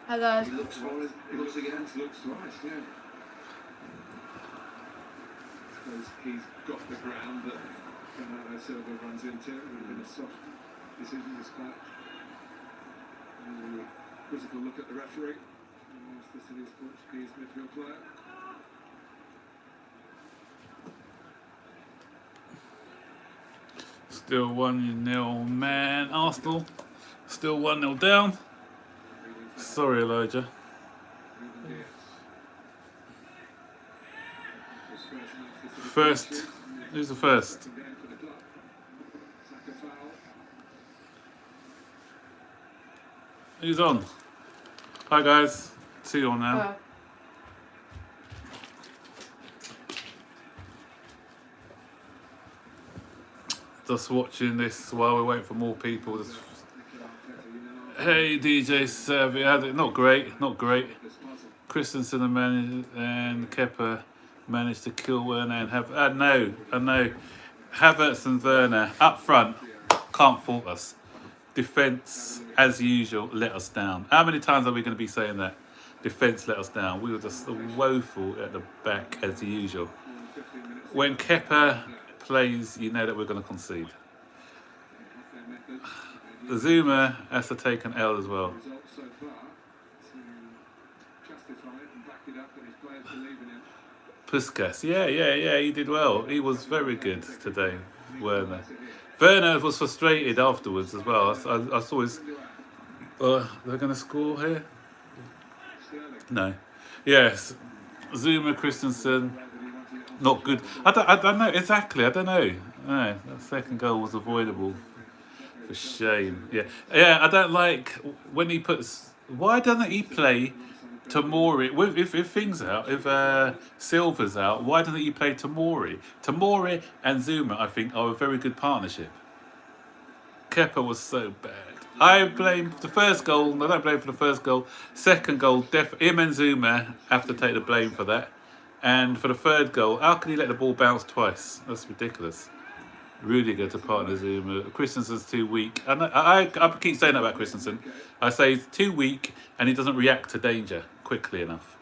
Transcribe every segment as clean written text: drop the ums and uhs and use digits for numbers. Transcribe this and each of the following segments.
Hi guys. He looks again. Looks twice. Yeah. Suppose he's got the ground that Bernardo Silva runs into. It would have been a soft decision this back. Critical look at the referee. The City's Portuguese midfield player. Still 1-0 man. Arsenal. Still 1-0 down. Sorry, Elijah. First. Who's the first? Who's on? Hi guys. 2-0 now. Just watching this while we wait for more people. Hey DJ Savvy, not great. Christensen and Kepa managed to kill Werner and have. I know. Havertz and Werner up front can't fault us. Defence, as usual, let us down. How many times are we going to be saying that? Defence let us down. We were just woeful at the back as usual. When Kepa plays, you know that we're going to concede. Zuma has to take an L as well. Puskas, yeah, he did well. He was very good today, Werner. Werner was frustrated afterwards as well. I saw his... they're going to score here? No. Yes. Zuma, Christensen, not good. I don't know, exactly, I don't know. No, that second goal was avoidable. For shame. Yeah, I don't like when he puts... Why doesn't he play Tomori? If things out, if Silva's out, why doesn't he play Tomori? Tomori and Zuma, I think, are a very good partnership. Kepa was so bad. I blame the first goal. I don't blame for the first goal. Second goal, him and Zuma have to take the blame for that. And for the third goal, how can he let the ball bounce twice? That's ridiculous. Rudiger to partner Zuma. Christensen's too weak. I keep saying that about Christensen. I say he's too weak and he doesn't react to danger quickly enough.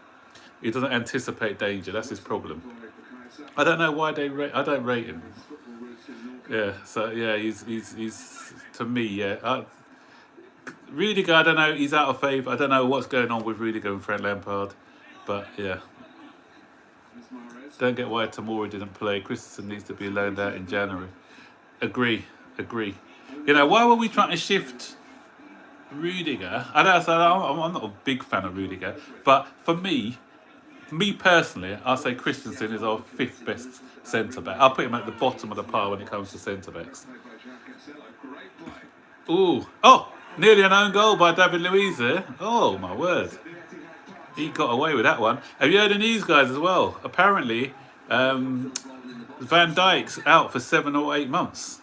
He doesn't anticipate danger. That's his problem. I don't know why I don't rate him. Yeah. So yeah, he's to me. Yeah. Rudiger, I don't know. He's out of favour. I don't know what's going on with Rudiger and Frank Lampard, but yeah. Don't get why Tomori didn't play. Christensen needs to be loaned out in January. Agree. You know, why were we trying to shift Rudiger? I'm not a big fan of Rudiger, but for me personally, I'll say Christensen is our 5th best centre back. I'll put him at the bottom of the pile when it comes to centre backs. Nearly an own goal by David Luiz there. Oh my word. He got away with that one. Have you heard the news, guys, as well? Apparently, Van Dijk's out for 7 or 8 months.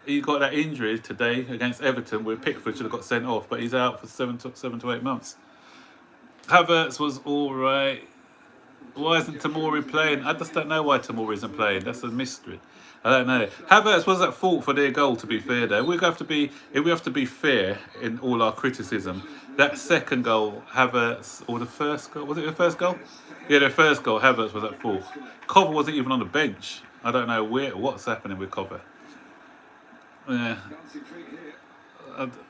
He got that injury today against Everton where Pickford should have got sent off, but he's out for 7 to 8 months. Havertz was all right. Why isn't Tomori playing? I just don't know why Tomori isn't playing. That's a mystery. I don't know. Havertz was at fault for their goal, to be fair, though. If we have to be fair in all our criticism, that second goal, Havertz, or the first goal, was it the first goal? Yeah, the first goal, Havertz was at fault. Cover wasn't even on the bench. I don't know what's happening with Cover. Yeah.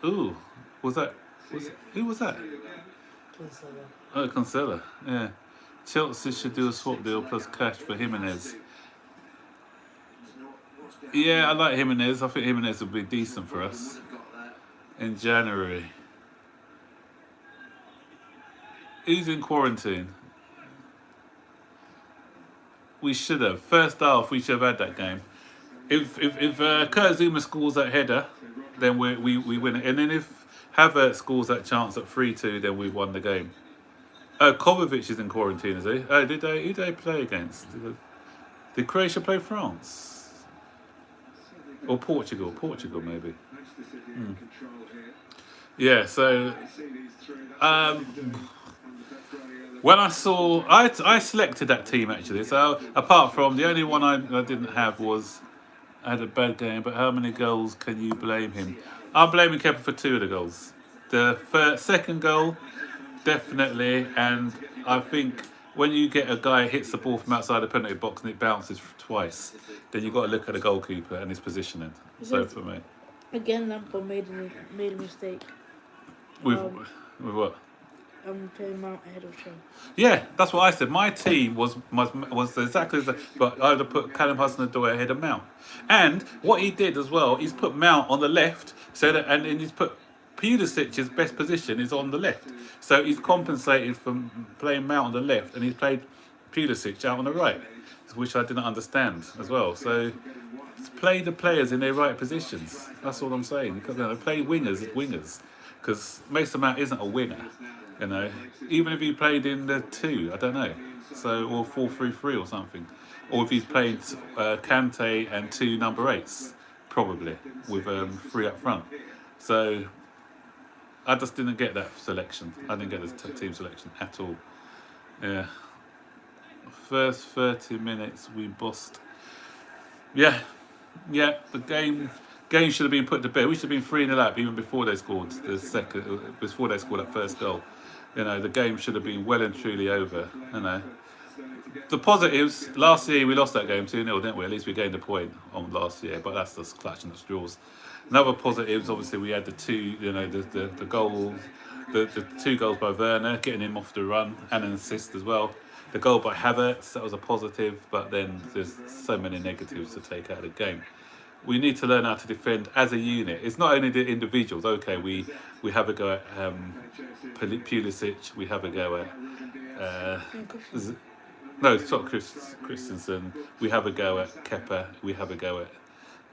Who was that? Oh, Cancelo. Yeah. Chelsea should do a swap deal plus cash for Jimenez. Yeah, I like Jimenez. I think Jimenez would be decent for us in January. Who's in quarantine? We should have. First half, we should have had that game. If Kurt Zuma scores that header, then we win it. And then if Havertz scores that chance at 3-2, then we've won the game. Kovacic is in quarantine, is he? Who did they play against? Did Croatia play France? Or Portugal? Portugal, maybe. Yeah, so... when I saw... I selected that team, actually. So, apart from... The only one I didn't have was had a bad game, but how many goals can you blame him? I'm blaming Kepa for 2 of the goals. The second goal, definitely, and I think when you get a guy who hits the ball from outside the penalty box and it bounces twice, then you've got to look at the goalkeeper and his positioning. So for me, Again, Lampard made a mistake. with what? Playing Mount ahead of Shaw. Yeah, that's what I said. My team was exactly the, but I would have put Callum Hudson-Odoi ahead of Mount. And what he did as well, he's put Mount on the left, so that, and he's put Pulisic's best position is on the left. So he's compensated from playing Mount on the left, and he's played Pulisic out on the right, which I didn't understand as well. So play the players in their right positions. That's all I'm saying. Because, play wingers as wingers, because Mason Mount isn't a winger. You know, even if he played in the 2, I don't know, so or 4-3-3 or something, or if he's played Kante and 2 number 8s, probably with 3 up front. So I just didn't get that selection. I didn't get the team selection at all. Yeah. First 30 minutes we bossed. Yeah. The game should have been put to bed. We should have been 3-0 up even before they scored that first goal. You know, the game should have been well and truly over. You know, the positives. Last year we lost that game 2-0, didn't we? At least we gained a point on last year, but that's just clutching at straws. Another positives, obviously, we had the 2. You know, the goal, the 2 goals by Werner, getting him off the run, and an assist as well. The goal by Havertz, that was a positive, but then there's so many negatives to take out of the game. We need to learn how to defend as a unit. It's not only the individuals. Okay, we have a go at Pulisic. We have a go at it's not Christensen. We have a go at Kepa. We have a go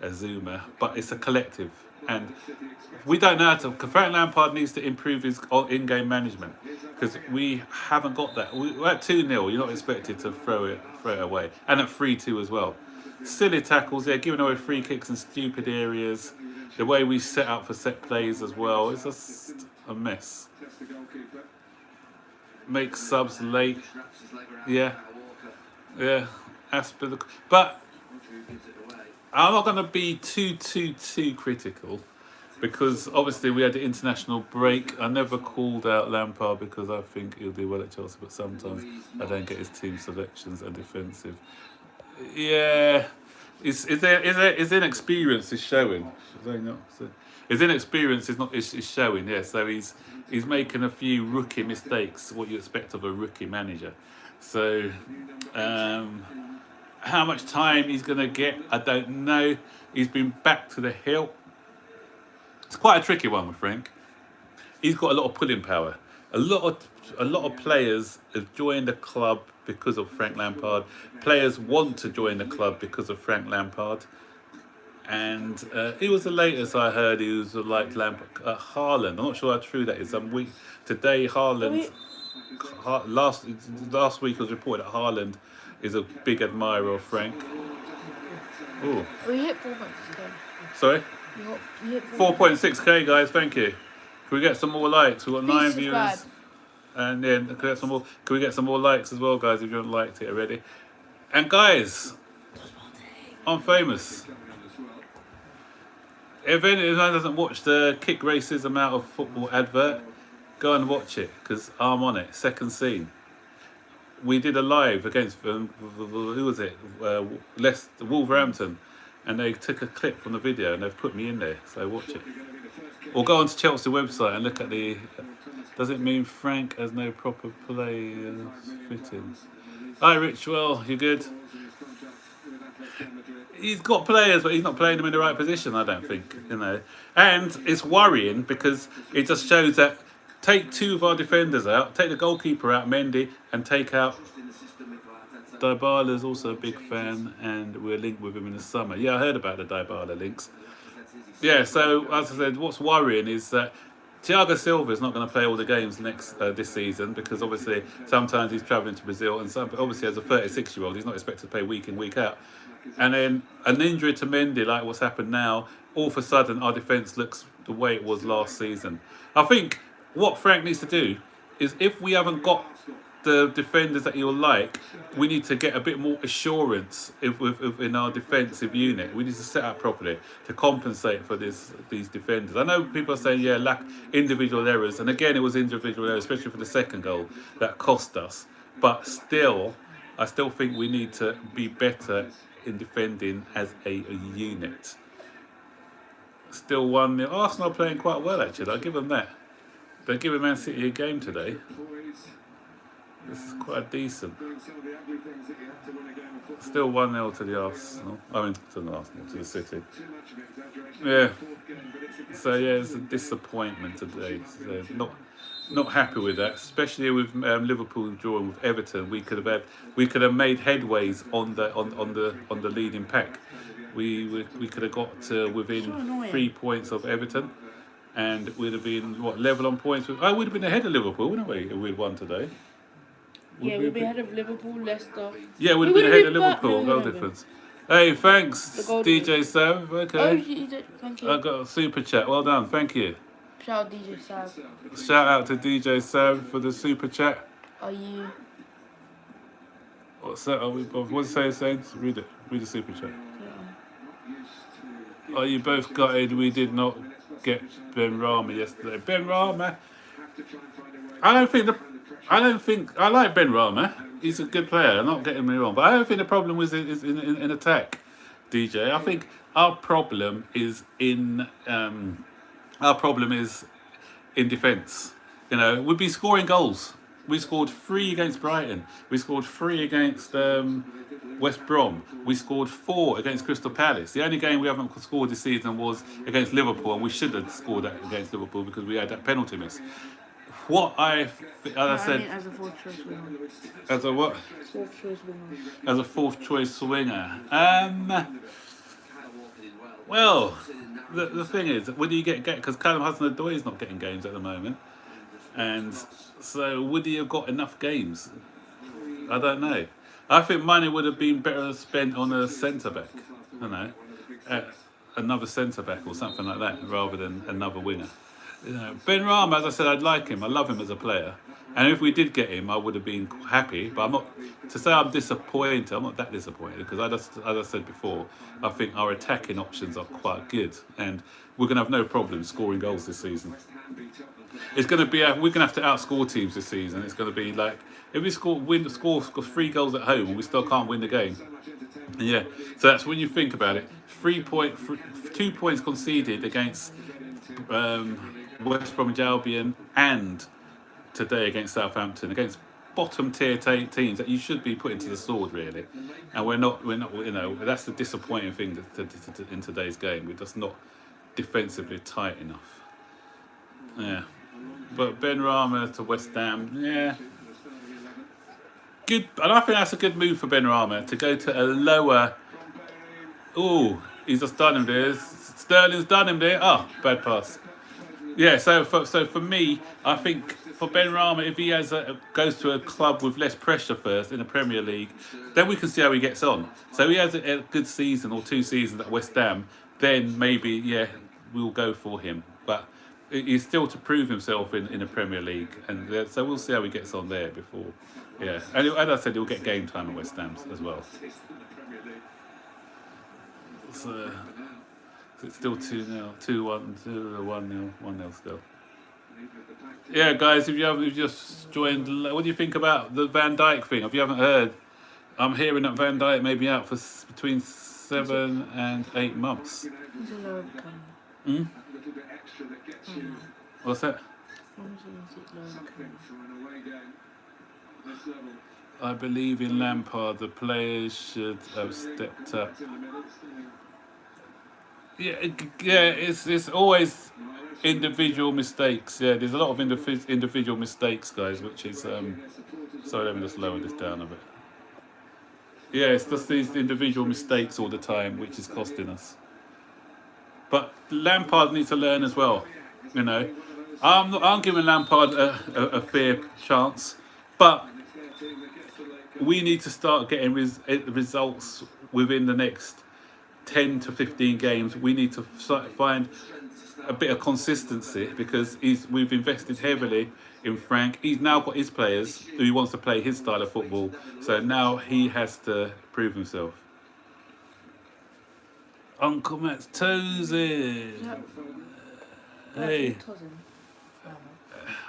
at Zuma. But it's a collective, and we don't know how to. Frank Lampard needs to improve his in-game management, because we haven't got that. We're at 2-0. You're not expected to throw it away, and at 3-2 as well. Silly tackles, giving away free kicks in stupid areas. The way we set up for set plays as well, it's just a mess. Make subs late. Yeah. But I'm not going to be too critical, because obviously we had the international break. I never called out Lampard because I think he'll do well at Chelsea, but sometimes I don't get his team selections and defensive. Yeah, his inexperience is showing. His inexperience is showing. Yeah, so he's making a few rookie mistakes. What you expect of a rookie manager. So, how much time he's going to get, I don't know. He's been back to the hill. It's quite a tricky one with Frank. He's got a lot of pulling power. A lot of players have joined the club because of Frank Lampard. Players want to join the club because of Frank Lampard. And he was the latest I heard. He was like Lampard. Haaland. I'm not sure how true that is. Today Haaland. Last week it was reported that Haaland is a big admirer of Frank. Oh. We hit 4.6k. Sorry. You hit 4.6k, guys. Thank you. Can we get some more likes? We've got 9 subscribe. viewers. And then can we get some more likes as well, guys, if you haven't liked it already. And guys, I'm famous. If anyone doesn't watch the Kick Racism Out of Football advert, go and watch it, because I'm on it. Second scene. We did a live against who was it? Wolverhampton, and they took a clip from the video and they've put me in there. So watch it. Or go onto Chelsea website and look at the. Does it mean Frank has no proper play fittings? Hi, Rich. Well, you good? He's got players, but he's not playing them in the right position, I don't think. You know, and it's worrying because it just shows that take 2 of our defenders out, take the goalkeeper out, Mendy, and take out. Dybala's also a big fan, and we're linked with him in the summer. Yeah, I heard about the Dybala links. Yeah, so as I said, what's worrying is that Thiago Silva is not going to play all the games this season, because obviously sometimes he's travelling to Brazil, and obviously as a 36-year-old he's not expected to play week in, week out. And then an injury to Mendy, like what's happened now, all of a sudden our defence looks the way it was last season. I think what Frank needs to do is, if we haven't got the defenders that you'll like, we need to get a bit more assurance in our defensive unit. We need to set up properly to compensate for these defenders. I know people are saying, yeah, lack individual errors, and again, it was individual errors, especially for the second goal that cost us. But still, I still think we need to be better in defending as a unit. Still 1-0. Arsenal are playing quite well, actually. I'll give them that. They're giving Man City a game today. This is quite decent. Still 1-0 to the Arsenal. I mean, to the Arsenal, to the City. Yeah. So yeah, it's a disappointment today. So not happy with that, especially with Liverpool drawing with Everton. We could have made headways on the leading pack. We could have got to within 3 points of Everton, and we'd have been level on points. We'd have been ahead of Liverpool, wouldn't we? If we'd won today. Yeah, we'd be ahead of Liverpool, Leicester. Yeah, we'd have been ahead of Liverpool. Goal difference. Hey, thanks, DJ Sam. Okay. Oh, thank you. I got a super chat. Well done. Thank you. Shout out DJ Sam. Shout out to DJ Sam for the super chat. Are you? What's that? What's it saying? Read it. Read the super chat. Are you both gutted we did not get Ben Rama yesterday? Ben Rama? I like Ben Rama. He's a good player. I'm not getting me wrong, but I don't think the problem was in attack, DJ. I think our problem is in defence. You know, we'd be scoring goals. We scored 3 against Brighton. We scored 3 against West Brom. We scored 4 against Crystal Palace. The only game we haven't scored this season was against Liverpool, and we should have scored that against Liverpool because we had that penalty miss. As I said, as a fourth choice winger. As a what? Fourth choice winger. As a fourth choice swinger. Well, the thing is, when do you get because Callum Hudson-Odoi is not getting games at the moment, and so would he have got enough games? I don't know. I think money would have been better spent on a centre back. I don't know, another centre back or something like that, rather than another winger. You know, Ben Rama, as I said, I'd like him. I love him as a player. And if we did get him, I would have been happy. But I'm not, to say I'm disappointed, I'm not that disappointed. Because as I said before, I think our attacking options are quite good. And we're going to have no problem scoring goals this season. It's going to be, we're going to have to outscore teams this season. It's going to be like, if we score 3 goals at home and we still can't win the game. Yeah, so that's when you think about it. 2 points conceded against West Bromwich Albion and today against Southampton, against bottom tier teams that you should be putting to the sword, really. And we're not. You know, that's the disappointing thing in today's game. We're just not defensively tight enough. Yeah, but Ben Rama to West Ham, yeah, good. And I think that's a good move for Ben Rama to go to a lower. Oh, he's just done him there. Sterling's done him there. Oh, bad pass. Yeah, so for me, I think for Ben Rama, if he goes to a club with less pressure first in the Premier League, then we can see how he gets on. So he has a good season or 2 seasons at West Ham, then maybe, yeah, we'll go for him. But he's still to prove himself in the Premier League, and so we'll see how he gets on there before. Yeah, and as I said, he'll get game time at West Ham as well. So it's still 2-0, 2-1, 1-0, 1-0 still. Yeah, guys, if you've just joined, what do you think about the Van Dijk thing? If you haven't heard, I'm hearing that Van Dijk may be out for between 7 and 8 months. He's a lower Hmm? What's that? I believe in Lampard. The players should have stepped up. Yeah, it's always individual mistakes. Yeah, there's a lot of individual mistakes, guys, which is sorry, let me just lower this down a bit. Yeah, it's just these individual mistakes all the time, which is costing us. But Lampard needs to learn as well. You know, I'm giving Lampard a fair chance, but we need to start getting results within the next 10 to 15 games. We need to find a bit of consistency because we've invested heavily in Frank. He's now got his players who he wants to play his style of football. So now he has to prove himself. Uncle Matt's toes in. Yeah. Hey, Cousin.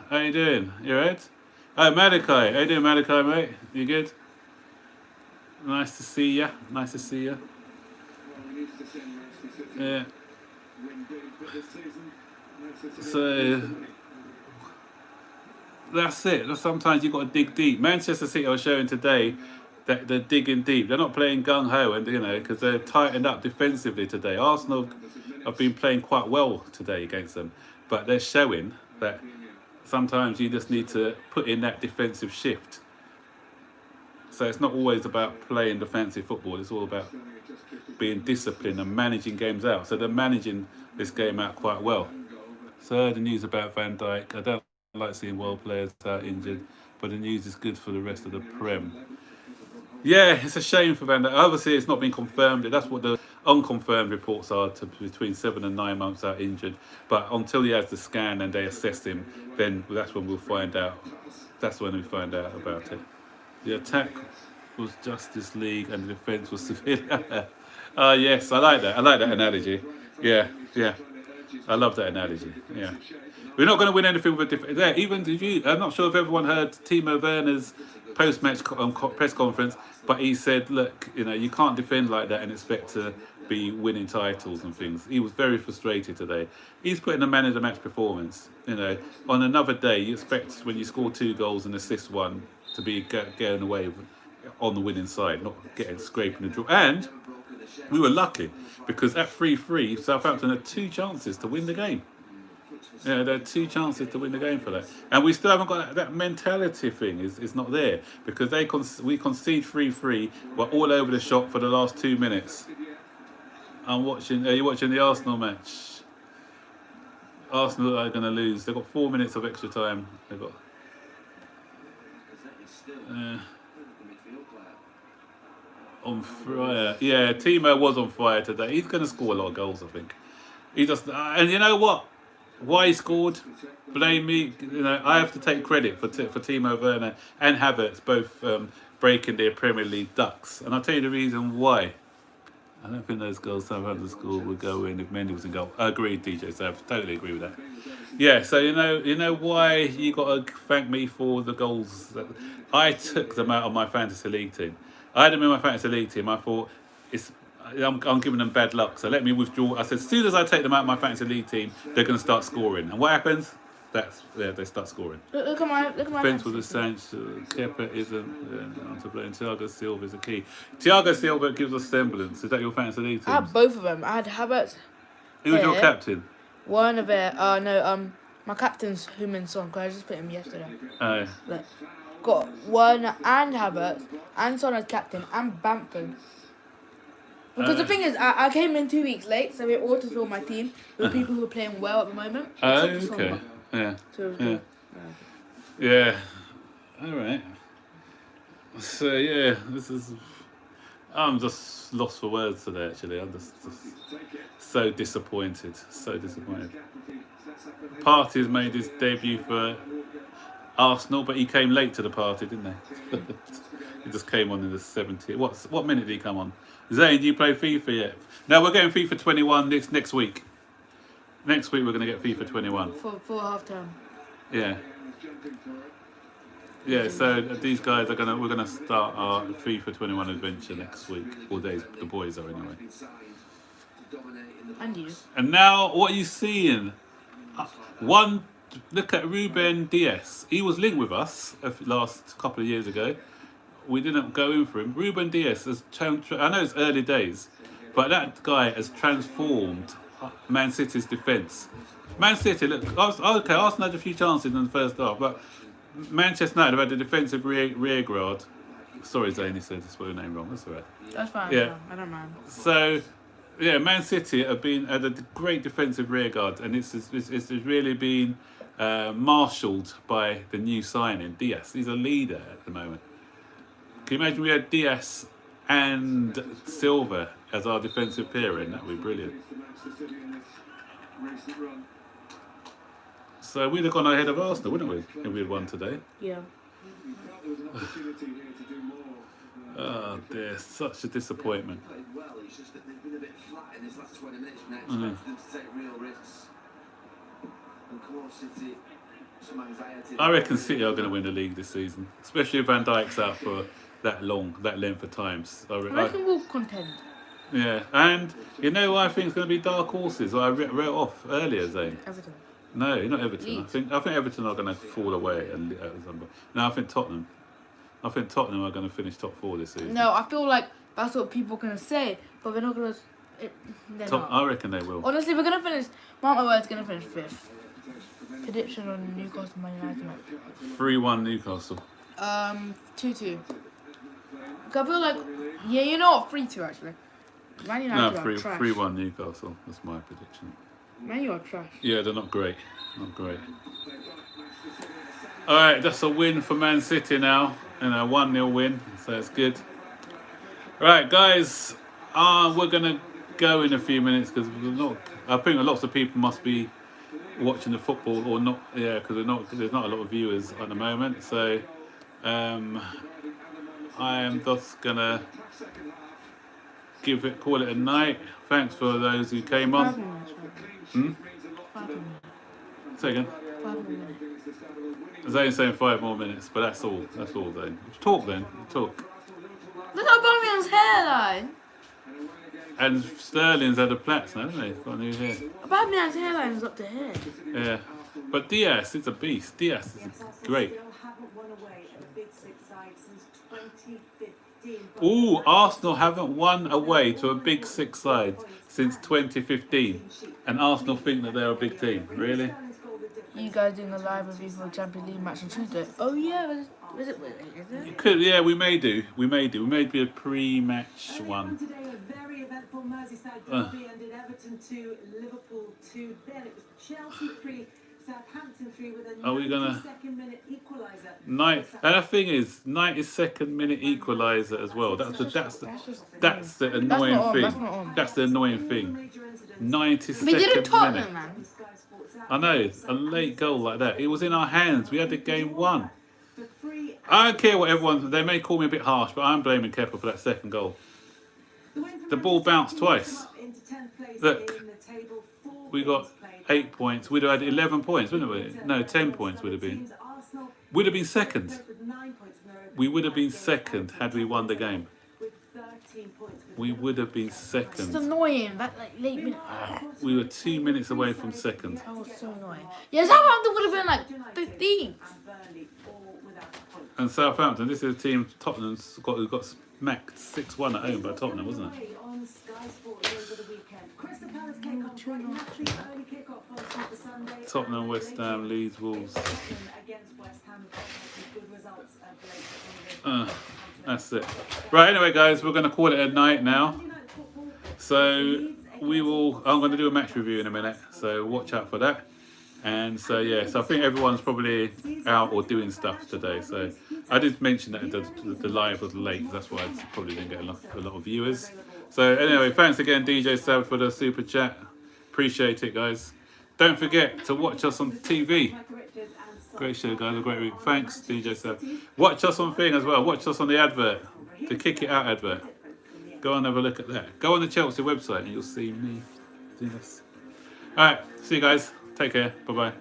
how you doing? You alright? Oh, Malachi. How you doing, Malachi, mate? You good? Nice to see ya. Nice to see ya. Yeah. So that's it. Sometimes you've got to dig deep. Manchester City are showing today that they're digging deep. They're not playing gung ho, and because they're tightened up defensively today. Arsenal have been playing quite well today against them, but they're showing that sometimes you just need to put in that defensive shift. So it's not always about playing defensive football. It's all about being disciplined and managing games out. So they're managing this game out quite well. So I heard the news about Van Dijk. I don't like seeing world players out injured, but the news is good for the rest of the Prem. Yeah, it's a shame for Van Dijk. Obviously, it's not been confirmed. That's what the unconfirmed reports are, to between 7 and 9 months out injured. But until he has the scan and they assess him, then that's when we'll find out. That's when we find out about it. The attack was Justice League and the defence was civilian. Yes, I like that. I like that analogy. Yeah. I love that analogy. Yeah. We're not going to win anything with defence. Yeah, even if I'm not sure if everyone heard Timo Werner's post-match press conference, but he said, look, you can't defend like that and expect to be winning titles and things. He was very frustrated today. He's putting a man of the match performance. On another day, you expect when you score 2 goals and assist 1 to be going away on the winning side, not scraping the draw. And we were lucky because at 3-3, Southampton had 2 chances to win the game. Yeah, there are 2 chances to win the game for that, and we still haven't got that mentality thing. Is not there because we concede 3-3. We're all over the shop for the last 2 minutes. I'm watching. Are you watching the Arsenal match? Arsenal are going to lose. They've got 4 minutes of extra time. They've got. On fire. Yeah, Timo was on fire today. He's going to score a lot of goals, I think. He just, and you know what? Why he scored? Blame me. I have to take credit for Timo Werner and Havertz both breaking their Premier League ducks. And I'll tell you the reason why. I don't think those goals Southampton scored would go in if Mendy was in goal. I agree, DJ. So I totally agree with that. Yeah. So you know why you got to thank me for the goals. I took them out of my fantasy league team. I had them in my fantasy league team. I thought I'm giving them bad luck, so let me withdraw. I said, as soon as I take them out of my fantasy league team, they're going to start scoring. And what happens? They start scoring. Look at my Defense with the Saints. Kepa isn't on to play. And Thiago Silva is a key. Thiago Silva gives us semblance. Is that your fantasy league team? I had both of them. I had Havertz. Who was your captain? One of it. My captain's Heung-min Son. Cause I just put him yesterday. Oh. Look, got Werner and Havertz and Son as captain and Bamford. Because the thing is, I came in 2 weeks late, so it auto-filled my team with people who are playing well at the moment. Oh, okay. Yeah. So Yeah. All right. So yeah, I'm just lost for words today. Actually, I'm just so disappointed. So disappointed. Partey's made his debut for Arsenal, but he came late to the party, didn't he? He just came on in the 70th. What minute did he come on? Zane, do you play FIFA yet? No, we're getting FIFA 21 next week. Next week we're going to get FIFA 21. For half term. Yeah. Yeah, so these guys we're gonna start our FIFA 21 adventure next week. Or the boys are anyway. And you. And now, what are you seeing? Look at Ruben Diaz. He was linked with us last couple of years ago. We didn't go in for him. Ruben Diaz has I know it's early days, but that guy has transformed Man City's defence. Man City, look, okay, Arsenal had a few chances in the first half, but Manchester United have had the defensive rear guard. Sorry, Zane, he said I spelled your name wrong. That's all right. That's fine. Yeah. I don't mind. So, yeah, Man City have had a great defensive rear guard, and it's really been marshalled by the new signing, Diaz. He's a leader at the moment. Can you imagine we had Diaz and Silva as our defensive pairing? That would be brilliant. So we'd have gone ahead of Arsenal, wouldn't we? If we had won today. Yeah. He felt there was an opportunity here to do more. Oh dear, such a disappointment. Played well, it's just that they've been a bit flat in this last 20 minutes. We expected them to take real risks. And caused City some anxiety. I reckon City are going to win the league this season, especially if Van Dijk's out for that length of times. I reckon we'll contend. Yeah, and you know what I think is going to be dark horses? I wrote off earlier, Zane. Everton. No, not Everton. Leeds. I think Everton are going to fall away. No, I think Tottenham. I think Tottenham are going to finish top 4 this season. No, I feel like that's what people are going to say, but we're not going to... They're not. I reckon they will. Honestly, we're going to finish... Mark my words, going to finish 5th. Prediction on Newcastle Man United match. 3-1 Newcastle. 2-2. I feel like... Yeah, you know what? 3-2 actually. Man United are trash. 3-1 Newcastle. That's my prediction. Man, you are trash. Yeah, they're not great. Not great. All right, that's a win for Man City now. And a 1-0 win. So it's good. All right, guys. We're going to go in a few minutes because I think lots of people must be watching the football or not. Yeah, because there's not a lot of viewers at the moment. So I am just going to call it a night. Thanks for those who came on. 5 minutes. 5 minutes. Say again. 5 minutes. Zane's saying 5 more minutes, but that's all. That's all, Zane. Talk then. Talk. Look at Aubameyang's hairline. And Sterling's had a plaits now, hasn't he? He's got a new hair. Aubameyang's hairline is up to here. Yeah. But Diaz is a beast. Diaz is great. Ooh, Arsenal haven't won away to a Big Six side since 2015. And Arsenal think that they're a big team. Really? You guys doing a live review for the Champions League match on Tuesday? Oh yeah, is it? It could, yeah, we may do. We may be a pre-match one. Today, a very eventful Merseyside derby ended Everton 2, Liverpool 2. Then it was Chelsea 3, Southampton 3 with a Are we gonna 92nd minute equaliser. And the thing is, 92nd minute equaliser as well. That's the annoying thing. That's the annoying thing. 92nd We did a minute. Tottenham, man. I know, a late goal like that. It was in our hands. We had the game won. I don't care what everyone... They may call me a bit harsh, but I'm blaming Kepa for that second goal. The ball bounced twice. Look, we got 8 points. We'd have had 11 points, wouldn't we? No, 10 points would have been. We'd have been second. We would have been second had we won the game. We would have been It's second. annoying. That late minute. We were 2 minutes away from second. That was so annoying. Yeah, Southampton would have been like 15th. And Southampton, this is a team Tottenham's who got smacked 6-1 at home by Tottenham, wasn't it? Tottenham, West Ham, Leeds, Wolves. That's it. Right, anyway, guys, we're going to call it a night now. So I'm going to do a match review in a minute, so watch out for that. And so, yeah, so I think everyone's probably out or doing stuff today. So I did mention that the live was late. That's why I probably didn't get a lot of viewers. So anyway, thanks again, DJ Sab, for the super chat. Appreciate it, guys. Don't forget to watch us on TV. Great show, guys. A great week. Thanks, DJ Sab. Watch us on Thing as well. Watch us on the advert, the Kick It Out advert. Go and have a look at that. Go on the Chelsea website and you'll see me do this. All right, see you guys. Take care. Bye-bye.